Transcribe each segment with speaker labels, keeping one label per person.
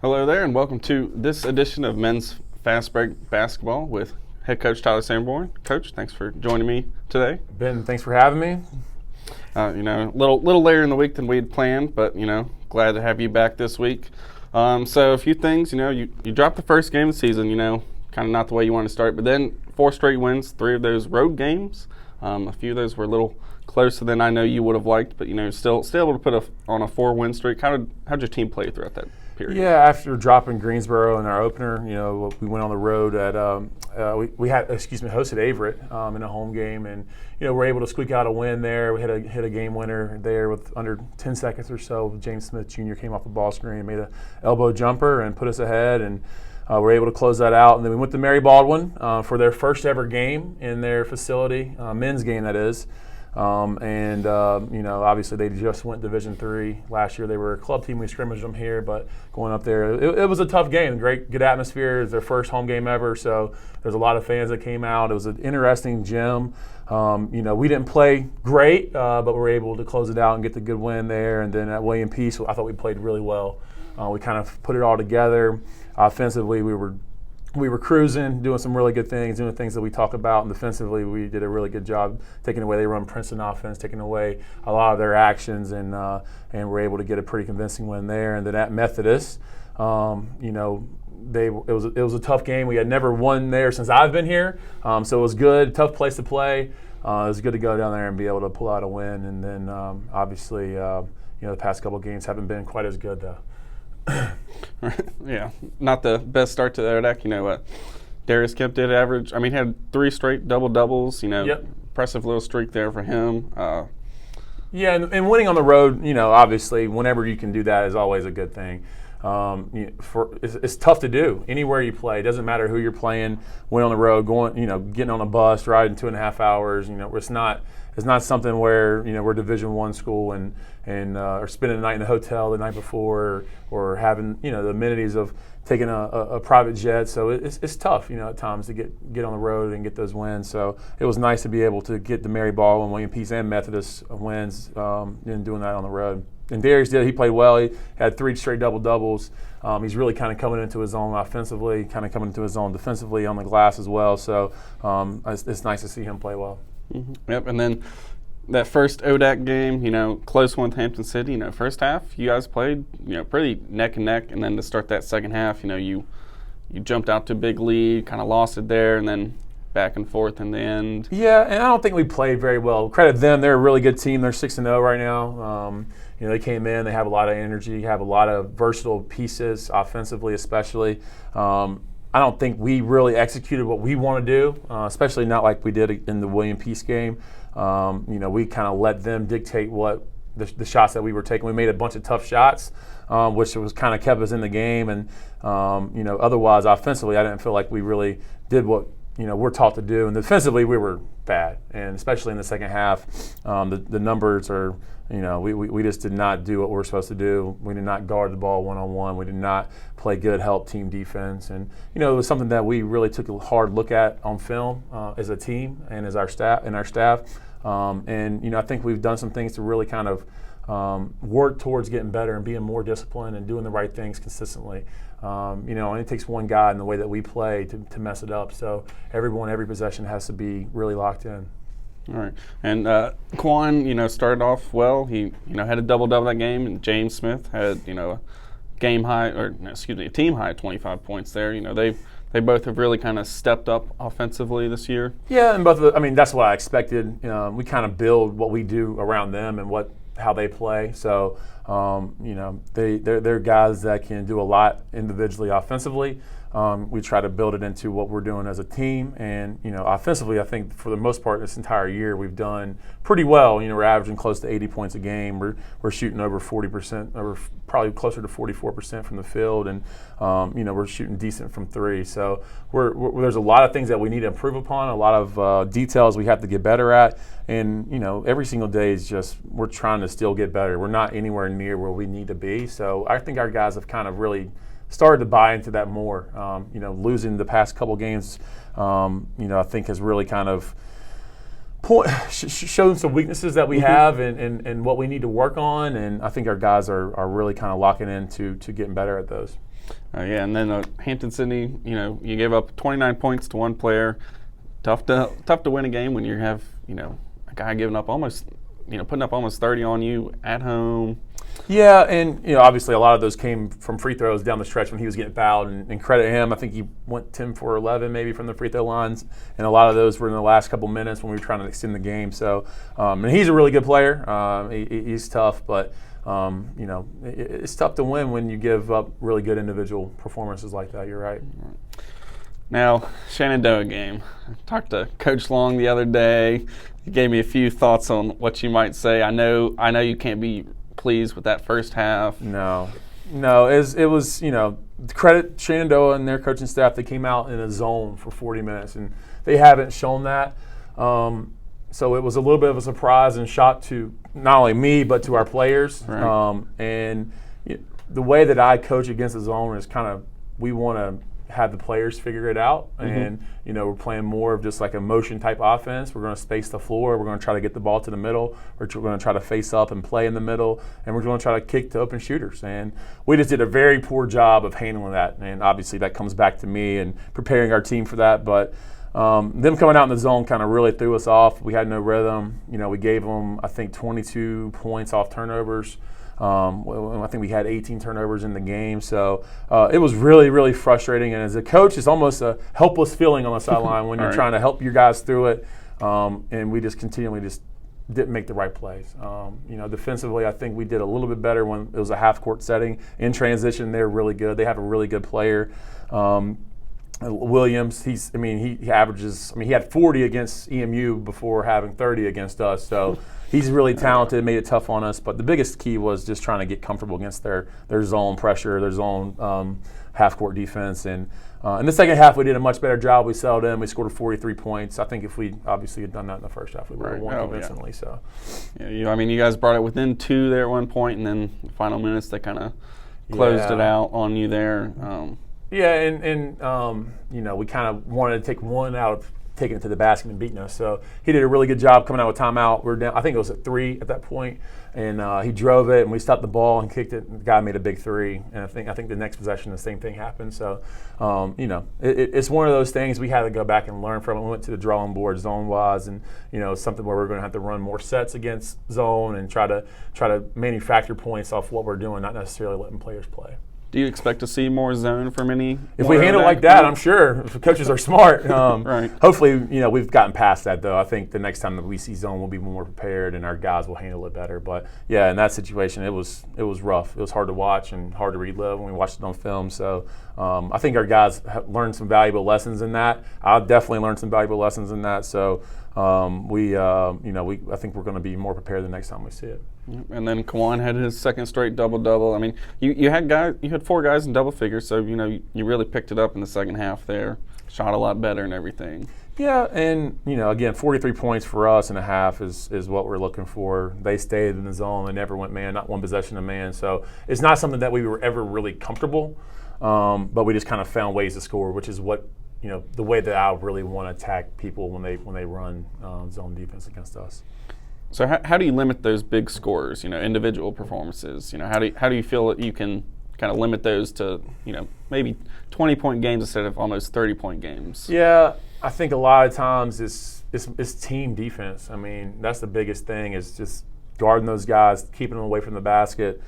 Speaker 1: Hello there, and welcome to this edition of Men's Fast Break Basketball with head coach Tyler Sanborn. Coach, thanks for joining me today.
Speaker 2: Ben, thanks for having me.
Speaker 1: A little later in the week than we had planned, but glad to have you back this week. So a few things, you dropped the first game of the season, kind of not the way you want to start, but then 4 straight wins, 3 of those road games. A few of those were a little closer than I know you would have liked, but still able to put on a 4-win streak. How'd your team play throughout that period?
Speaker 2: Yeah, after dropping Greensboro in our opener, we went on the road at hosted Averett in a home game, and we're able to squeak out a win there. We hit a game winner there with under 10 seconds or so. James Smith Jr. came off the ball screen and made an elbow jumper and put us ahead, and we're able to close that out. And then we went to Mary Baldwin for their first ever game in their facility, men's game that is. Obviously they just went Division III last year. They were a club team. We scrimmaged them here, but going up there, it was a tough game. Good atmosphere. It was their first home game ever, so there's a lot of fans that came out. It was an interesting gym. We didn't play great, but we were able to close it out and get the good win there. And then at William Peace, I thought we played really well. We kind of put it all together. Offensively, we were cruising, doing some really good things, doing things that we talk about. And defensively, we did a really good job taking away. They run Princeton offense, taking away a lot of their actions, and we're able to get a pretty convincing win there. And then at Methodist, it was a tough game. We had never won there since I've been here, so it was good. Tough place to play. It was good to go down there and be able to pull out a win. And then obviously, the past couple of games haven't been quite as good though.
Speaker 1: Yeah, not the best start to their deck. Darius Kemp did average. He had 3 straight double-doubles.
Speaker 2: Yep.
Speaker 1: Impressive little streak there for him.
Speaker 2: Yeah, and winning on the road, obviously, whenever you can do that is always a good thing. It's tough to do anywhere you play. It doesn't matter who you're playing. Win on the road, getting on a bus, riding 2.5 hours. It's not something where we're Division I school and or spending the night in the hotel the night before, or having the amenities of taking a private jet. So it's tough at times to get on the road and get those wins. So it was nice to be able to get the Mary Baldwin, William Peace, and Methodist wins and doing that on the road. And Darius he played well. He had 3 straight double-doubles. He's really kind of coming into his own offensively, kind of coming into his own defensively on the glass as well. So it's nice to see him play well.
Speaker 1: Mm-hmm. Yep, and then that first ODAC game, close one with Hampton City. First half you guys played, pretty neck and neck, and then to start that second half, you jumped out to a big lead, kind of lost it there, and then back and forth in the end.
Speaker 2: Yeah, and I don't think we played very well. Credit them; they're a really good team. They're 6-0 right now. They came in, they have a lot of energy, have a lot of versatile pieces offensively, especially. I don't think we really executed what we want to do, especially not like we did in the William Peace game. We kind of let them dictate what the shots that we were taking. We made a bunch of tough shots, which was kind of kept us in the game. And otherwise, offensively, I didn't feel like we really did what we're taught to do. And defensively, we were bad, and especially in the second half, the numbers are. We just did not do what we were supposed to do. We did not guard the ball one-on-one. We did not play good help team defense. And, it was something that we really took a hard look at on film as a team and as our staff. I think we've done some things to really kind of work towards getting better and being more disciplined and doing the right things consistently. And it takes one guy in the way that we play to mess it up. So every possession has to be really locked in.
Speaker 1: All right, and Quan, started off well. He, had a double-double that game, and James Smith had, a team high 25 points there. They both have really kind of stepped up offensively this year.
Speaker 2: Yeah, and that's what I expected. We kind of build what we do around them and how they play. So, they're guys that can do a lot individually offensively. We try to build it into what we're doing as a team, and offensively, I think for the most part this entire year we've done pretty well. We're averaging close to 80 points a game. We're shooting over 40%, or probably closer to 44% from the field, and we're shooting decent from 3. So there's a lot of things that we need to improve upon, a lot of details we have to get better at, and every single day is just we're trying to still get better. We're not anywhere near where we need to be. So I think our guys have kind of really started to buy into that more. Losing the past couple games, I think has really kind of shown some weaknesses that we have and what we need to work on. And I think our guys are really kind of locking in to getting better at those.
Speaker 1: Yeah, and then Hampton Sydney, you gave up 29 points to one player. Tough to win a game when you have, a guy giving up almost, putting up almost 30 on you at home.
Speaker 2: Yeah, and obviously a lot of those came from free throws down the stretch when he was getting fouled, and credit him. I think he went 10 for 11 maybe from the free throw lines, and a lot of those were in the last couple minutes when we were trying to extend the game. So, and he's a really good player. He's tough, but it's tough to win when you give up really good individual performances like that. You're right.
Speaker 1: Now, Shenandoah game. I talked to Coach Long the other day. He gave me a few thoughts on what you might say. I know you can't be pleased with that first half.
Speaker 2: No, it was credit Shenandoah and their coaching staff. They came out in a zone for 40 minutes, and they haven't shown that. So it was a little bit of a surprise and shock to not only me but to our players.
Speaker 1: Right.
Speaker 2: And the way that I coach against the zone is kind of we want to have the players figure it out, and we're playing more of just like a motion type offense. We're going to space the floor. We're going to try to get the ball to the middle. We're going to try to face up and play in the middle, and we're going to try to kick to open shooters. And we just did a very poor job of handling that. And obviously that comes back to me and preparing our team for that. But them coming out in the zone kind of really threw us off. We had no rhythm. We gave them, I think, 22 points off turnovers. I think we had 18 turnovers in the game. So it was really, really frustrating. And as a coach, it's almost a helpless feeling on the sideline when you're trying to help your guys through it. And we just continually just didn't make the right plays. Defensively, I think we did a little bit better when it was a half-court setting. In transition, they're really good. They have a really good player. Williams, he averages. He had 40 against EMU before having 30 against us. So he's really talented, made it tough on us. But the biggest key was just trying to get comfortable against their zone pressure, their zone half-court defense. And in the second half, we did a much better job. We settled in. We scored 43 points. I think if we obviously had done that in the first half, we would have won convincingly.
Speaker 1: Yeah. So, you guys brought it within 2 there at one point, and then the final minutes they kind of closed it out on you there.
Speaker 2: We kind of wanted to take one out, taking it to the basket and beating us. So he did a really good job coming out with timeout. We're down. I think it was at 3 at that point, and he drove it, and we stopped the ball and kicked it. And the guy made a big 3, and I think the next possession the same thing happened. So, it's one of those things we had to go back and learn from. We went to the drawing board zone-wise, and something where we're going to have to run more sets against zone and try to manufacture points off what we're doing, not necessarily letting players play.
Speaker 1: Do you expect to see more zone from any?
Speaker 2: If we handle it like that, I'm sure. If the coaches are smart.
Speaker 1: Right.
Speaker 2: Hopefully, we've gotten past that, though. I think the next time that we see zone, we'll be more prepared and our guys will handle it better. But, in that situation, it was rough. It was hard to watch and hard to relive when we watched it on film. So I think our guys have learned some valuable lessons in that. I've definitely learned some valuable lessons in that. So I think we're going to be more prepared the next time we see it.
Speaker 1: And then Kawan had his second straight double-double. You had 4 guys in double figures, so you really picked it up in the second half there. Shot a lot better and everything.
Speaker 2: Yeah, and again, 43 points for us in a half is what we're looking for. They stayed in the zone. They never went man, not one possession of man. So it's not something that we were ever really comfortable, but we just kind of found ways to score, which is what the way that I really want to attack people when they run zone defense against us.
Speaker 1: So how do you limit those big scores? Individual performances. How do you feel that you can kind of limit those to maybe 20-point games instead of almost 30-point games?
Speaker 2: Yeah, I think a lot of times it's team defense. That's the biggest thing is just guarding those guys, keeping them away from the basket.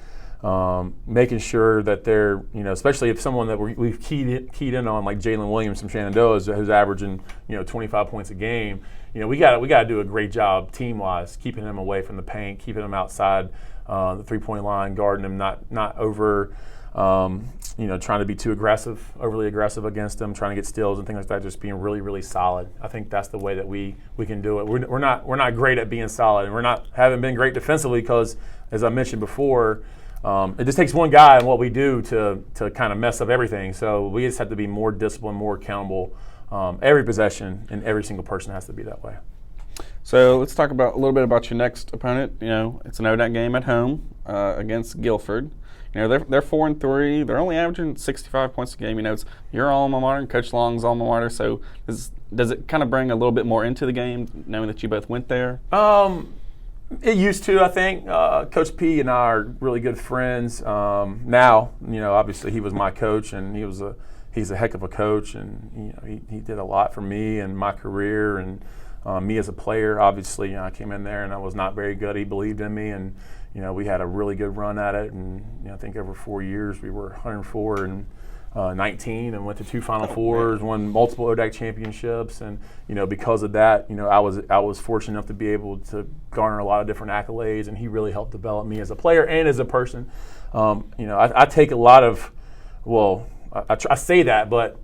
Speaker 2: Making sure that they're, especially if someone that we've keyed in on, like Jalen Williams from Shenandoah, who's averaging, 25 points a game. We got to do a great job team-wise, keeping him away from the paint, keeping him outside the three-point line, guarding him, not over, trying to be too overly aggressive against him, trying to get steals and things like that. Just being really, really solid. I think that's the way that we can do it. We're not great at being solid, and haven't been great defensively because, as I mentioned before. It just takes one guy and what we do to kind of mess up everything. So we just have to be more disciplined, more accountable. Every possession and every single person has to be that way.
Speaker 1: So let's talk a little bit about your next opponent. It's an ODAC game at home against Guilford. They're 4-3. They're only averaging 65 points a game. It's your alma mater and Coach Long's alma mater. So does it kind of bring a little bit more into the game, knowing that you both went there?
Speaker 2: It used to, I think. Coach P and I are really good friends. Now, obviously he was my coach, and he's a heck of a coach, and he did a lot for me and my career, and me as a player. Obviously, I came in there and I was not very good. He believed in me, and we had a really good run at it, and I think over 4 years we were 104 and 19 and went to 2 Final Fours, won multiple ODAC championships, and because of that, I was fortunate enough to be able to garner a lot of different accolades, and he really helped develop me as a player and as a person. I take a lot of, I say that, but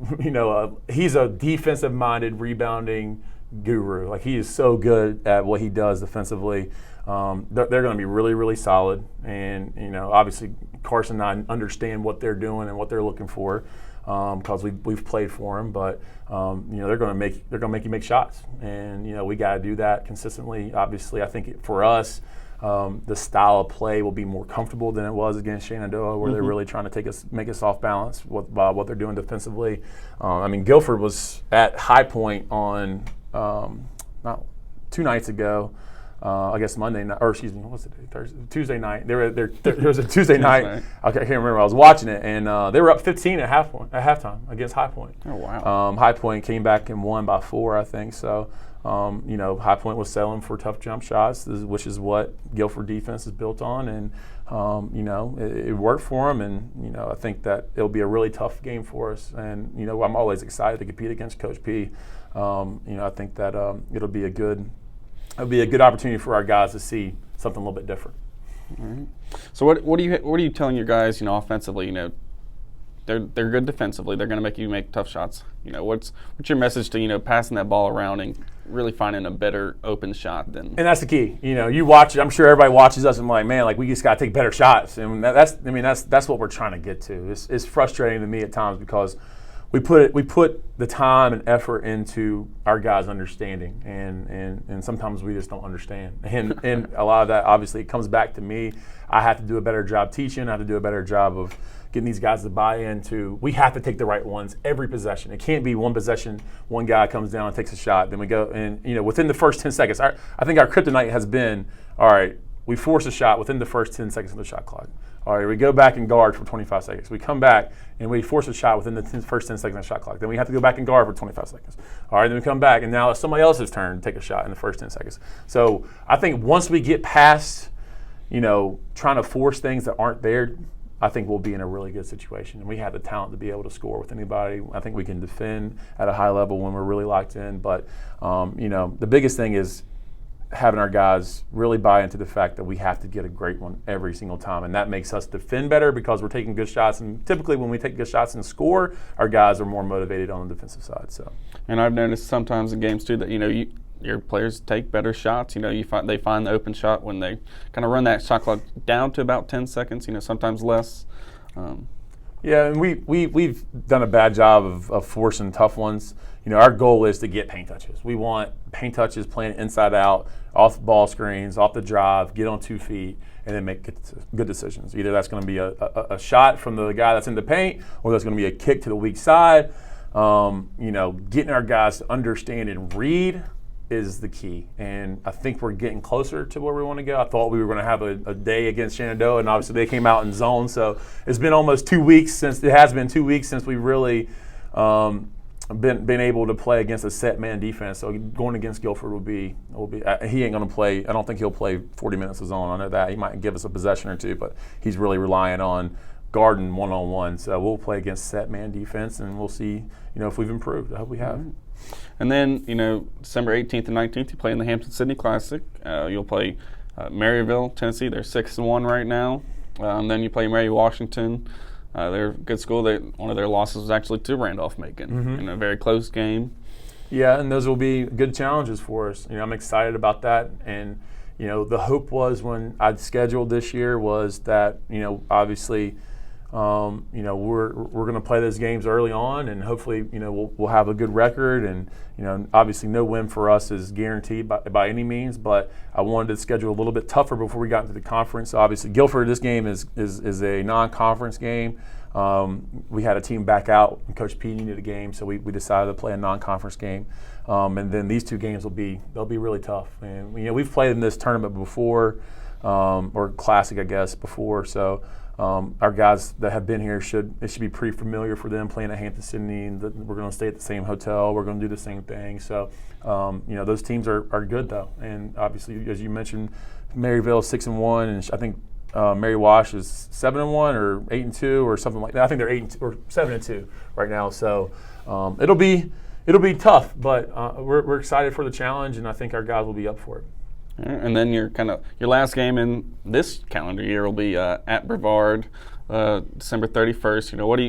Speaker 2: he's a defensive-minded rebounding guru. Like, he is so good at what he does defensively. They're going to be really, really solid, and obviously Carson and I understand what they're doing and what they're looking for because we've played for them. But they're going to make you make shots, and we got to do that consistently. Obviously, I think for us, the style of play will be more comfortable than it was against Shenandoah, where they're really trying to make us off balance by what they're doing defensively. Guilford was at High Point on not 2 nights ago. I guess Monday night, or excuse me, what's it? Tuesday night. There was a Tuesday night. I can't remember. I was watching it, and they were up 15 at halftime against High Point.
Speaker 1: Oh wow!
Speaker 2: High Point came back and won by 4, I think. So, High Point was selling for tough jump shots, which is what Guilford defense is built on, and it worked for them. And I think that it'll be a really tough game for us. And I'm always excited to compete against Coach P. I think that it'll be a good opportunity for our guys to see something a little bit different.
Speaker 1: All right. So what are you telling your guys? Offensively, they're good defensively. They're going to make you make tough shots. What's your message to passing that ball around and really finding a better open shot than? And
Speaker 2: that's the key. You watch it. I'm sure everybody watches us and like, man, we just got to take better shots. And that's what we're trying to get to. It's frustrating to me at times because we put the time and effort into our guys' understanding, and sometimes we just don't understand. And a lot of that, obviously, it comes back to me. I have to do a better job teaching. I have to do a better job of getting these guys to buy into. We have to take the right ones every possession. It can't be one possession, one guy comes down and takes a shot, then we go, and within the first 10 seconds, I think our kryptonite has been, all right, we force a shot within the first 10 seconds of the shot clock. All right, we go back and guard for 25 seconds. We come back and we force a shot within the first 10 seconds of the shot clock. Then we have to go back and guard for 25 seconds. All right, then we come back, and now it's somebody else's turn to take a shot in the first 10 seconds. So I think once we get past, trying to force things that aren't there, I think we'll be in a really good situation. And we have the talent to be able to score with anybody. I think we can defend at a high level when we're really locked in. But, the biggest thing is having our guys really buy into the fact that we have to get a great one every single time, and that makes us defend better because we're taking good shots. And typically, when we take good shots and score, our guys are more motivated on the defensive side. So,
Speaker 1: and I've noticed sometimes in games too that your players take better shots. They find the open shot when they kind of run that shot clock down to about 10 seconds. Sometimes less.
Speaker 2: Yeah, and we've done a bad job of forcing tough ones. Our goal is to get paint touches. We want paint touches playing inside out, off ball screens, off the drive, get on 2 feet, and then make good decisions. Either that's going to be a shot from the guy that's in the paint, or that's going to be a kick to the weak side. Getting our guys to understand and read is the key, and I think we're getting closer to where we want to go. I thought we were going to have a day against Shenandoah, and obviously they came out in zone, so it's been almost 2 weeks since we really been able to play against a set man defense. So going against Guilford will be he ain't going to play. I don't think he'll play 40 minutes of zone. I know that he might give us a possession or two, but he's really relying on guarding one-on-one. So we'll play against set man defense, and we'll see if we've improved. I hope we have.
Speaker 1: And then, December 18th and 19th, you play in the Hampton-Sydney Classic. You'll play Maryville, Tennessee. They're 6-1 right now. Then you play Mary Washington. They're a good school. One of their losses was actually to Randolph-Macon in a very close game.
Speaker 2: Yeah, and those will be good challenges for us. I'm excited about that. And, the hope was when I'd scheduled this year was that, obviously we're going to play those games early on, and hopefully, we'll have a good record. And obviously, no win for us is guaranteed by any means. But I wanted to schedule a little bit tougher before we got into the conference. So obviously, Guilford, this game is a non-conference game. We had a team back out, and Coach P needed a game, so we decided to play a non-conference game. And then these two games they'll be really tough. And we've played in this tournament before, or classic, I guess, before. So our guys that have been here should be pretty familiar for them playing at Hampton-Sydney. And we're going to stay at the same hotel. We're going to do the same thing. So those teams are good though. And obviously, as you mentioned, Maryville 6-1, and I think Mary Wash is 7-1 or 8-2 or something like that. I think they're 8 or 7-2 right now. So it'll be tough, but we're excited for the challenge, and I think our guys will be up for it.
Speaker 1: And then your last game in this calendar year will be at Brevard, December 31st. What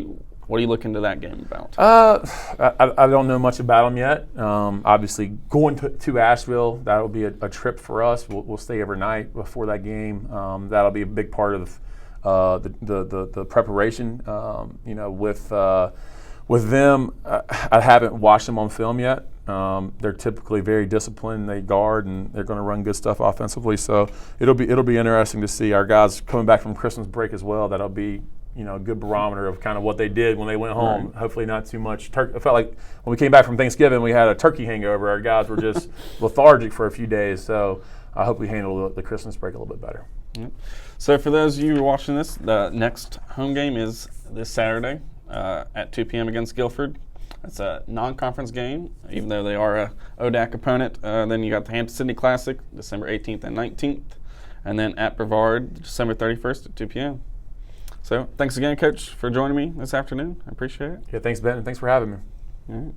Speaker 1: are you looking to that game about?
Speaker 2: I don't know much about them yet. Obviously, going to Asheville, that'll be a trip for us. We'll stay overnight before that game. That'll be a big part of the preparation. With them, I haven't watched them on film yet. They're typically very disciplined. They guard, and they're going to run good stuff offensively. So it'll be interesting to see our guys coming back from Christmas break as well. That'll be a good barometer of kind of what they did when they went home. Right. Hopefully not too much. I felt like when we came back from Thanksgiving, we had a turkey hangover. Our guys were just lethargic for a few days. So I hope we handle the Christmas break a little bit better.
Speaker 1: Yep. So for those of you watching this, the next home game is this Saturday at 2 p.m. against Guilford. It's a non-conference game, even though they are a ODAC opponent. Then you got the Hampton-Sydney Classic, December 18th and 19th. And then at Brevard, December 31st at 2 p.m. So thanks again, Coach, for joining me this afternoon. I appreciate it.
Speaker 2: Yeah, thanks, Ben. Thanks for having me.
Speaker 1: All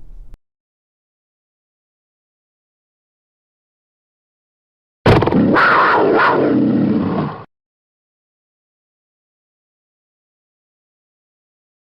Speaker 1: right.